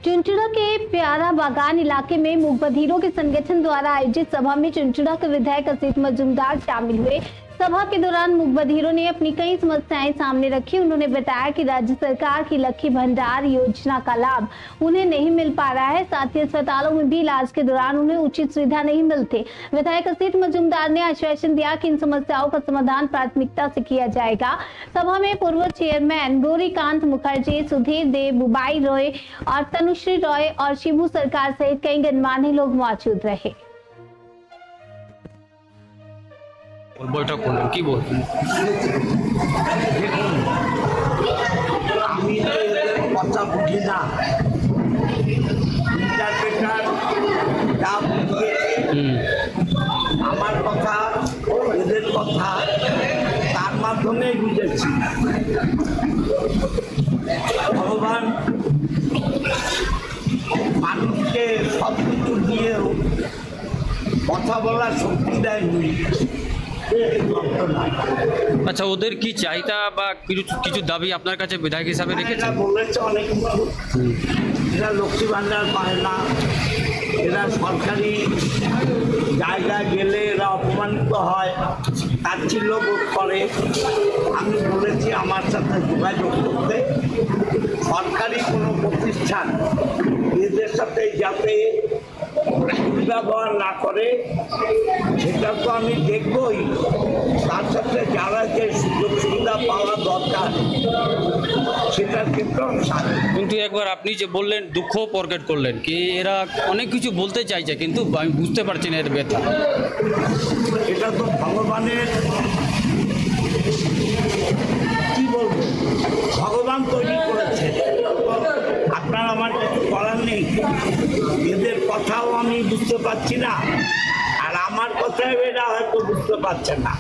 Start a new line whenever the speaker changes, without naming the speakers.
चुनचुड़ा के प्यारा बागान इलाके में मूक बधिरों के संगठन द्वारा आयोजित सभा में चुनचुड़ा के विधायक असित मजूमदार शामिल हुए। सभा के दौरान मूक बधिरों ने अपनी कई समस्याएं सामने रखी। उन्होंने बताया कि राज्य सरकार की लक्ष्मी भंडार योजना का लाभ उन्हें नहीं मिल पा रहा है, साथ ही अस्पतालों में भी इलाज के दौरान उन्हें उचित सुविधा नहीं मिलती। विधायक असित मजूमदार ने आश्वासन दिया कि इन समस्याओं का समाधान प्राथमिकता से किया जाएगा। सभा में पूर्व चेयरमैन गौरीकांत मुखर्जी, सुधीर देव, बुबाई रॉय और तनुश्री रॉय और शिबू सरकार सहित कई गणमान्य लोग मौजूद रहे।
বৈঠক করলেন, কি বলবেন?
আমি কথা বুঝি না, ইন্টারপ্রেটার যা বুঝিয়েছে আমার কথা এদের কথা তার মাধ্যমে বুঝেছি। ভগবান মানুষকে সব কিছু দিয়েও কথা বলার শক্তি দেয়নি।
আচ্ছা, ওদের কি চাহিদা বা কিছু দাবি আপনার কাছে বিধায়ক হিসাবে রেখেছে?
বলেছে অনেক কিছু, এরা লক্ষ্মী ভান্ডার পায় না, এরা সরকারি জায়গায় গেলে এরা অপমানিত হয়, তাচ্ছিল্য বোধ করে। আমি বলেছি আমার সাথে যোগাযোগ করতে, সরকারি কোনো প্রতিষ্ঠান এদের সাথে যাতে ব্যবহার না করে সেটা তো আমি দেখবই, তার সাথে যারা যে সুযোগ সুবিধা পাওয়া দরকার সেটার ক্ষেত্রে
কিন্তু একবার আপনি যে বললেন দুঃখ প্রকাশ করলেন কি এরা অনেক কিছু বলতে চাইছে কিন্তু আমি বুঝতে পারছি না এর ব্যথা।
এটা তো ভগবানের, কি বলবো, ভগবান তৈরি করেছে, আপনার আমার কিছু করার নেই। এদের কথাও আমি বুঝতে পারছি না, আর আমার কথাও এরা হয়তো বুঝতে পারছে না।